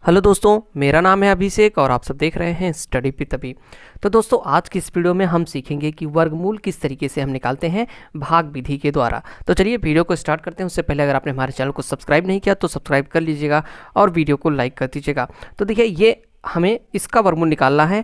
Hello दोस्तों, मेरा नाम है अभिषेक और आप सब देख रहे हैं स्टडी विद अभी। तो दोस्तों, आज की इस वीडियो में हम सीखेंगे कि वर्गमूल किस तरीके से हम निकालते हैं भाग विधि के द्वारा। तो चलिए वीडियो को स्टार्ट करते हैं। उससे पहले अगर आपने हमारे चैनल को सब्सक्राइब नहीं किया तो सब्सक्राइब कर लीजिएगा और वीडियो को लाइक कर दीजिएगा। तो देखिए, ये हमें इसका वर्गमूल निकालना है।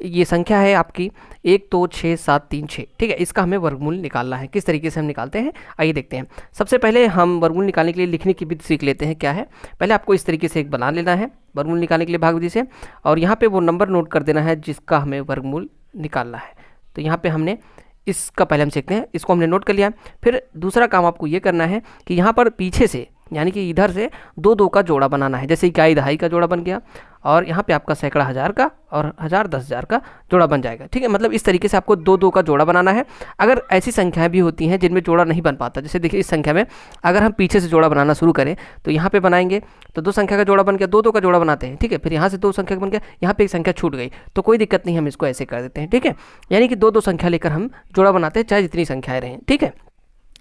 ये संख्या है आपकी 1 2 6 7 3 6। ठीक है, इसका हमें वर्गमूल निकालना है। किस तरीके से हम निकालते हैं आइए देखते हैं। सबसे पहले हम वर्गमूल निकालने के लिए लिखने की विधि सीख लेते हैं। क्या है, पहले आपको इस तरीके से एक बना लेना है वर्गमूल निकालने के लिए भाग विधि से, और यहाँ पे वो नंबर नोट कर देना है जिसका हमें वर्गमूल निकालना है। तो यहाँ पे हमने इसका पहले हम सीखते हैं, इसको हमने नोट कर लिया। फिर दूसरा काम आपको ये करना है कि यहाँ पर पीछे से यानी कि इधर से दो दो का जोड़ा बनाना है। जैसे इकाई दहाई का जोड़ा बन गया और यहाँ पे आपका सैकड़ा हज़ार का और हज़ार 10,000 का जोड़ा बन जाएगा। ठीक है, मतलब इस तरीके से आपको दो दो का जोड़ा बनाना है। अगर ऐसी संख्याएं भी होती हैं जिनमें जोड़ा नहीं बन पाता, जैसे देखिए इस संख्या में अगर हम पीछे से जोड़ा बनाना शुरू करें तो यहाँ पे बनाएंगे तो दो संख्या का जोड़ा बन गया, दो दो का जोड़ा बनाते हैं। ठीक है, फिर यहाँ से दो संख्या बन गया, यहाँ पे एक संख्या छूट गई तो कोई दिक्कत नहीं, हम इसको ऐसे कर देते हैं। ठीक है, यानी कि दो दो संख्या लेकर हम जोड़ा बनाते हैं चाहे जितनी संख्याएं रहें। ठीक है,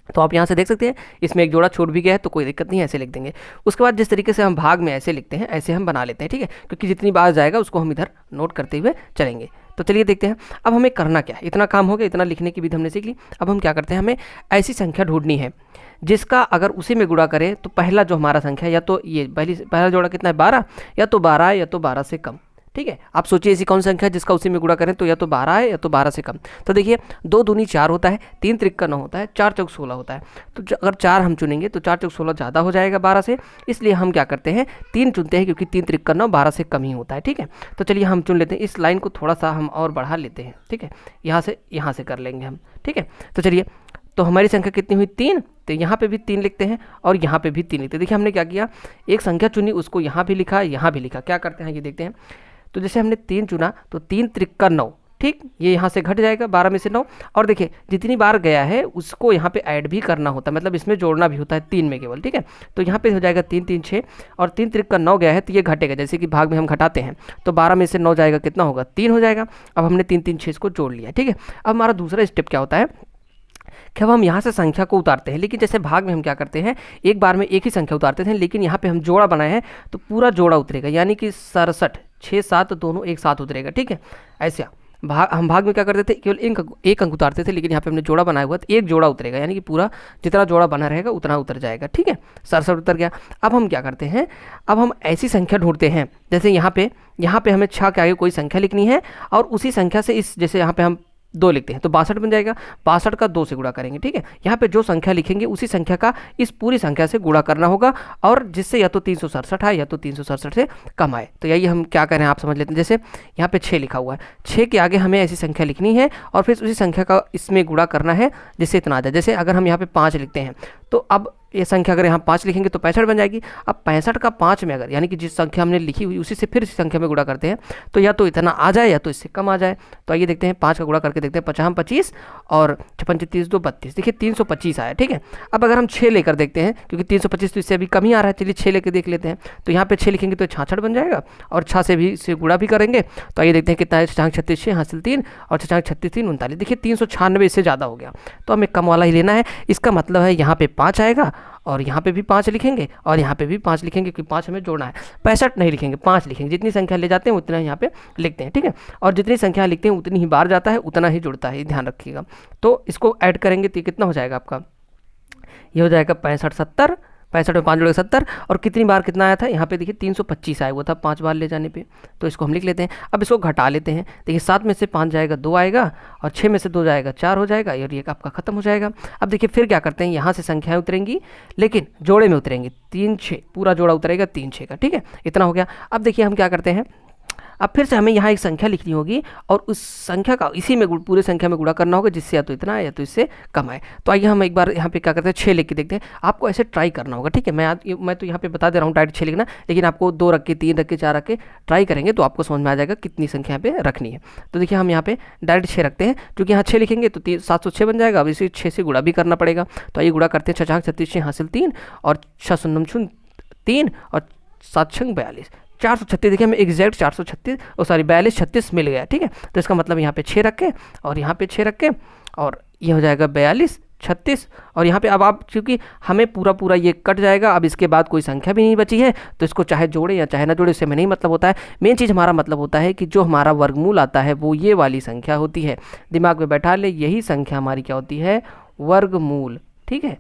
तो आप यहाँ से देख सकते हैं इसमें एक जोड़ा छूट भी गया है तो कोई दिक्कत नहीं है, ऐसे लिख देंगे। उसके बाद जिस तरीके से हम भाग में ऐसे लिखते हैं ऐसे हम बना लेते हैं। ठीक है, क्योंकि जितनी बार जाएगा उसको हम इधर नोट करते हुए चलेंगे। तो चलिए देखते हैं अब हमें करना क्या है। इतना काम हो गया, इतना लिखने की विधि हमने सीख ली। अब हम क्या करते हैं, हमें ऐसी संख्या ढूंढनी है जिसका अगर उसी में गुणा करें तो पहला जो हमारा संख्या या तो ये पहला जोड़ा कितना है 12, या तो 12 है या तो 12 से कम। ठीक है, आप सोचिए ऐसी कौन सी संख्या है जिसका उसी में गुणा करें तो या तो 12 है या तो 12 से कम। तो देखिए 2 दूनी 4 होता है, 3 त्रिक 9 होता है, 4 चौक 16 होता है। तो अगर 4 हम चुनेंगे तो 4 चौक 16 ज़्यादा हो जाएगा 12 से, इसलिए हम क्या करते हैं 3 चुनते हैं, क्योंकि 3 त्रिक 9 12 से कम ही होता है। ठीक है, तो चलिए हम चुन लेते हैं। इस लाइन को थोड़ा सा हम और बढ़ा लेते हैं। ठीक है, यहाँ से कर लेंगे हम। ठीक है, तो चलिए, तो हमारी संख्या कितनी हुई 3, तो यहाँ पे भी 3 लिखते हैं और यहाँ पे भी 3 लिखते हैं। देखिए हमने क्या किया, एक संख्या चुनी उसको यहाँ भी लिखा यहाँ भी लिखा। क्या करते हैं ये देखते हैं। तो जैसे हमने 3 चुना तो 3 त्रिक 9, ठीक, ये यहाँ से घट जाएगा 12 में से 9। और देखिए जितनी बार गया है उसको यहाँ पे ऐड भी करना होता है, मतलब इसमें जोड़ना भी होता है 3 में केवल। ठीक है, तो यहाँ पे हो जाएगा 3 3 6 और 3 त्रिक 9 गया है तो ये घटेगा। जैसे कि भाग में हम घटाते हैं तो 12 में से 9 जाएगा, कितना होगा 3 हो जाएगा। अब हमने 3 3 6 इसको जोड़ लिया। ठीक है, अब हमारा दूसरा स्टेप क्या होता है कि अब हम यहाँ से संख्या को उतारते हैं। लेकिन जैसे भाग में हम क्या करते हैं, एक बार में एक ही संख्या उतारते थे, लेकिन यहाँ पे हम जोड़ा बनाए हैं तो पूरा जोड़ा उतरेगा, यानी कि 67 6 7 दोनों एक साथ उतरेगा। ठीक है, ऐसा हम भाग में क्या करते थे, केवल एक अंक उतारते थे, लेकिन यहाँ पे हमने जोड़ा बनाया हुआ तो एक जोड़ा उतरेगा, यानी कि पूरा जितना जोड़ा बना रहेगा उतना उतर जाएगा। ठीक है, 67 उतर गया। अब हम क्या करते हैं, अब हम ऐसी संख्या ढूंढते हैं जैसे यहाँ पे हमें 6 के आगे कोई संख्या लिखनी है और उसी संख्या से इस जैसे यहाँ पे हम 2 लिखते हैं तो 62 बन जाएगा। 62 का 2 से गुणा करेंगे। ठीक है, यहाँ पे जो संख्या लिखेंगे उसी संख्या का इस पूरी संख्या से गुणा करना होगा, और जिससे या तो 367 आए या तो 367 से कम आए। तो यही हम क्या करें आप समझ लेते हैं। जैसे यहाँ पे 6 लिखा हुआ है, 6 के आगे हमें ऐसी संख्या लिखनी है और फिर उसी संख्या का इसमें गुणा करना है जिससे इतना आ जाए। जैसे अगर हम यहाँ पे 5 लिखते हैं तो अब ये संख्या अगर यहाँ 5 लिखेंगे तो 65 बन जाएगी। अब 65 का 5 में अगर यानी कि जिस संख्या हमने लिखी हुई उसी से फिर इसी संख्या में गुणा करते हैं तो या तो इतना आ जाए या तो इससे कम आ जाए। तो आइए देखते हैं, 5 का गुणा करके देखते हैं। 5 25 और 56 30 2 32, देखिए 325 आया। ठीक है, अब अगर हम 6 लेकर देखते हैं, क्योंकि 325 तो इससे अभी कम ही आ रहा है, चलिए 6 लेकर देख लेते हैं। तो यहाँ पे 6 लिखेंगे तो 66 बन जाएगा और 6 से भी इसे गुणा भी करेंगे। तो आइए देखते हैं कितना है, 36 6 हासिल 3 और 36 3 39। देखिए 396 इससे ज़्यादा हो गया, तो हमें कम वाला ही लेना है। इसका मतलब है यहाँ पे 5 आएगा और यहाँ पे भी 5 लिखेंगे और यहाँ पे भी 5 लिखेंगे, क्योंकि 5 हमें जोड़ना है। 65 नहीं लिखेंगे, 5 लिखेंगे। जितनी संख्या ले जाते हैं उतना यहाँ पे लिखते हैं। ठीक है, और जितनी संख्या लिखते हैं उतनी ही बार जाता है उतना ही जुड़ता है, ध्यान रखिएगा। तो इसको ऐड करेंगे तो कितना हो जाएगा आपका, ये हो जाएगा 65 70, 65 में 5 जोड़ेगा 70, और कितनी बार कितना आया था यहाँ पे देखिए 325 आया हुआ था 5 बार ले जाने पे। तो इसको हम लिख लेते हैं। अब इसको घटा लेते हैं। देखिए 7 में से 5 जाएगा 2 आएगा और 6 में से 2 जाएगा 4 हो जाएगा और ये आपका खत्म हो जाएगा। अब देखिए फिर क्या करते हैं, यहाँ से संख्याएं उतरेंगी लेकिन जोड़े में उतरेंगी। 3 6 पूरा जोड़ा उतरेगा 3 6 का। ठीक है, इतना हो गया। अब देखिए हम क्या करते हैं, अब फिर से हमें यहाँ एक संख्या लिखनी होगी और उस संख्या का इसी में पूरे संख्या में गुणा करना होगा, जिससे या तो इतना आए या तो इससे कम आए। तो आइए हम एक बार यहाँ पे क्या करते हैं, 6 लिख के देखते हैं। आपको ऐसे ट्राई करना होगा। ठीक है, मैं तो यहाँ पे बता दे रहा हूँ डायरेक्ट 6 लिखना, लेकिन आपको 2 रख के 3 रख के 4 रख के ट्राई करेंगे तो आपको समझ में आ जाएगा कितनी संख्या पे रखनी है। तो देखिए हम यहाँ पे डायरेक्ट 6 रखते हैं, क्योंकि यहाँ 6 लिखेंगे तो 706 बन जाएगा। अब इसी 6 से गुणा भी करना पड़ेगा। तो आइए गुणा करते हैं। 6 36 6 हासिल 3 और 6 0 3 और 7 6 42, 436। देखिए हमें एग्जैक्ट 436 42 36 मिल गया। ठीक है, तो इसका मतलब यहाँ पे 6 रखें और यहाँ पे 6 रखें और ये हो जाएगा 42 36 और यहाँ पे अब आप क्योंकि हमें पूरा ये कट जाएगा, अब इसके बाद कोई संख्या भी नहीं बची है, तो इसको चाहे जोड़े या चाहे ना जोड़े इससे में नहीं मतलब होता है। मेन चीज़ हमारा मतलब होता है कि जो हमारा वर्गमूल आता है वो ये वाली संख्या होती है। दिमाग में बैठा ले, यही संख्या हमारी क्या होती है, वर्गमूल। ठीक है,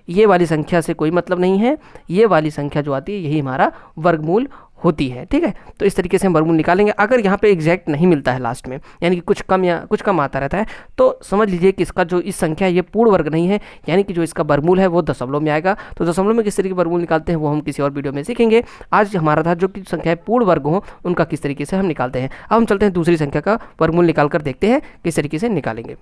ये वाली संख्या से कोई मतलब नहीं है, ये वाली संख्या जो आती है यही हमारा वर्गमूल होती है। ठीक है, तो इस तरीके से हम वर्गमूल निकालेंगे। अगर यहाँ पे एग्जैक्ट नहीं मिलता है लास्ट में, यानी कि कुछ कम या कुछ कम आता रहता है, तो समझ लीजिए कि इसका जो इस संख्या है ये पूर्ण वर्ग नहीं है, यानी कि जो इसका वर्गमूल है वो दशमलव में आएगा। तो दशमलव में किस तरीके वर्गमूल निकालते हैं वो हम किसी और वीडियो में सीखेंगे। आज हमारा था जो कि संख्याएं पूर्ण वर्ग हो उनका किस तरीके से हम निकालते हैं। अब हम चलते हैं दूसरी संख्या का वर्गमूल निकाल कर देखते हैं किस तरीके से निकालेंगे।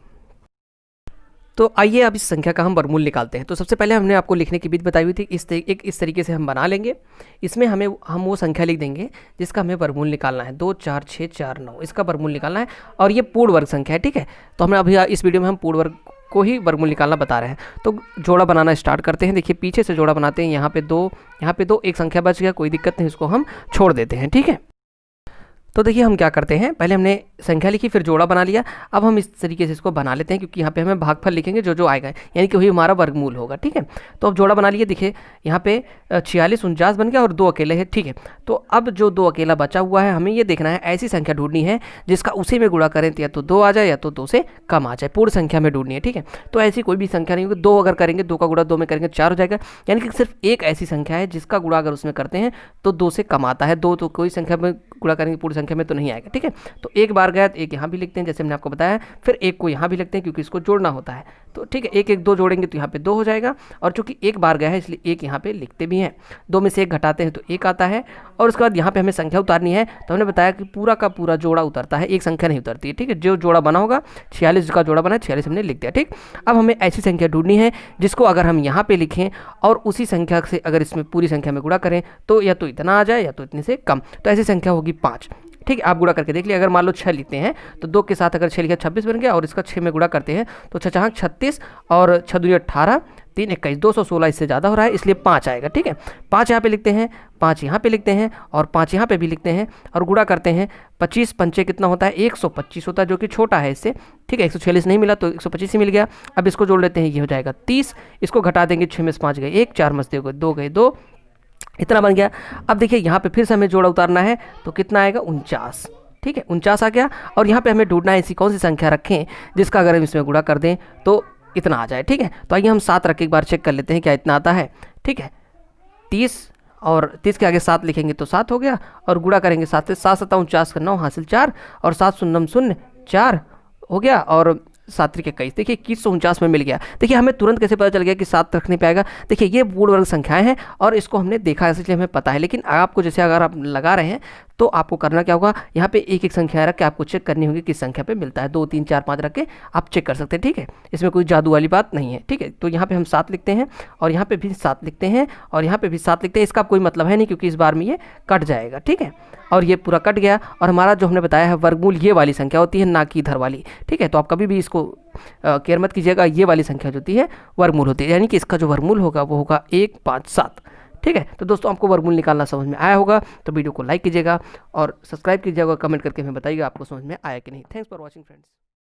तो आइए अब इस संख्या का हम वर्गमूल निकालते हैं। तो सबसे पहले हमने आपको लिखने की विधि बताई हुई थी, इस तरीके से हम बना लेंगे। इसमें हम वो संख्या लिख देंगे जिसका हमें वर्गमूल निकालना है, 2 4 6 4 9 इसका वर्गमूल निकालना है और ये पूर्ण वर्ग संख्या है। ठीक है, तो हमें अभी इस वीडियो में हम पूर्ण वर्ग को ही वर्गमूल निकालना बता रहे हैं। तो जोड़ा बनाना स्टार्ट करते हैं। देखिए पीछे से जोड़ा बनाते हैं, यहाँ पे दो, एक संख्या बच गया, कोई दिक्कत नहीं, इसको हम छोड़ देते हैं। ठीक है, तो देखिए हम क्या करते हैं, पहले हमने संख्या लिखी फिर जोड़ा बना लिया। अब हम इस तरीके से इसको बना लेते हैं क्योंकि यहाँ पे हमें भागफल लिखेंगे जो आएगा, यानी कि वही हमारा वर्गमूल होगा। ठीक है, तो अब जोड़ा बना लिए। देखिए यहाँ पे 46 49 बन गया और 2 अकेले हैं। ठीक है, तो अब जो 2 अकेला बचा हुआ है हमें ये देखना है, ऐसी संख्या ढूंढनी है जिसका उसी में गुणा करें तो या तो 2 आ जाए या तो 2 से कम आ जाए, पूर्ण संख्या में ढूंढनी है। ठीक है, तो ऐसी कोई भी संख्या नहीं होगी। 2 अगर करेंगे, 2 का गुणा 2 में करेंगे 4 हो जाएगा, यानी कि सिर्फ एक ऐसी संख्या है जिसका गुणा अगर उसमें करते हैं तो 2 से कम आता है। 2 तो कोई संख्या में गुणा करेंगे पूर्ण संख्या में तो नहीं आएगा। ठीक है, तो एक बार गया तो एक यहाँ भी लिखते हैं जैसे हमने आपको बताया, फिर एक को यहाँ भी लिखते हैं क्योंकि इसको जोड़ना होता है। तो ठीक है, एक एक 2 जोड़ेंगे तो यहाँ पे 2 हो जाएगा, और चूंकि एक बार गया है इसलिए एक यहाँ पे लिखते भी हैं। 2 में से 1 घटाते हैं तो 1 आता है, और उसके बाद यहाँ पे हमें संख्या उतारनी है। तो हमने बताया कि पूरा का पूरा जोड़ा उतरता है, एक संख्या नहीं उतरती है। ठीक है, जो जोड़ा बना होगा 46 का जोड़ा बना है, 46 हमने लिख दिया। ठीक, अब हमें ऐसी संख्या ढूंढनी है जिसको अगर हम यहाँ पे लिखें और उसी संख्या से अगर इसमें पूरी संख्या में गुणा करें तो या तो इतना आ जाए या तो इतने से कम। तो ऐसी संख्या होगी 5। ठीक है, आप गुणा करके देख लिया। अगर मान लो 6 लिखते हैं तो 2 के साथ अगर 6 लिखा 26 बन गया, और इसका 6 में गुणा करते हैं तो 6 6 36 और 6 दूनी 18 3 21 216, इससे ज़्यादा हो रहा है इसलिए 5 आएगा। ठीक है, 5 यहाँ पे लिखते हैं, 5 यहाँ पे लिखते हैं और 5 यहाँ पे भी लिखते हैं और गुणा करते हैं। 25 पंचे कितना होता है, 125 होता है, जो कि छोटा है इससे। ठीक है, 146 नहीं मिला तो 125 ही मिल गया। अब इसको जोड़ लेते हैं, ये हो जाएगा 30। इसको घटा देंगे, 6 में से 5 गए 1, 4 में से 2 गए 2, इतना बन गया। अब देखिए यहाँ पे फिर से हमें जोड़ा उतारना है तो कितना आएगा, 49। ठीक है, 49 आ गया, और यहाँ पे हमें ढूंढना है ऐसी कौन सी संख्या रखें जिसका अगर हम इसमें गुणा कर दें तो इतना आ जाए। ठीक है, तो आइए हम 7 रख के एक बार चेक कर लेते हैं क्या इतना आता है। ठीक है, 30 और 30 के आगे 7 लिखेंगे तो 7 हो गया, और गुणा करेंगे 7 से, 7 7 49 9 हासिल 4 और 7 0 0 4 हो गया, और 7 3 21, देखिए 2149 में मिल गया। देखिए हमें तुरंत कैसे पता चल गया कि 7 रख नहीं पाएगा। देखिए ये पूर्ण वर्ग संख्याएं हैं और इसको हमने देखा है इसलिए हमें पता है, लेकिन आपको जैसे अगर आप लगा रहे हैं तो आपको करना क्या होगा, यहाँ पे एक एक संख्या रख के आपको चेक करनी होगी किस संख्या पे मिलता है। 2 3 4 5 रख के आप चेक कर सकते हैं। ठीक है, इसमें कोई जादू वाली बात नहीं है। ठीक है, तो यहाँ पे हम 7 लिखते हैं और यहाँ पे भी 7 लिखते हैं और यहाँ पे भी 7 लिखते हैं। इसका कोई मतलब है नहीं क्योंकि इस बार में ये कट जाएगा। ठीक है, और ये पूरा कट गया, और हमारा जो हमने बताया है वर्गमूल ये वाली संख्या होती है, ना कि इधर वाली। ठीक है, तो आप कभी भी इसको केयर मत कीजिएगा, ये वाली संख्या जो होती है वर्गमूल होती है, यानी कि इसका जो वर्गमूल होगा वो होगा 1 5 7। ठीक है, तो दोस्तों आपको वर्गमूल निकालना समझ में आया होगा, तो वीडियो को लाइक कीजिएगा और सब्सक्राइब कीजिएगा और कमेंट करके हमें बताइएगा आपको समझ में आया कि नहीं। Thanks for watching friends.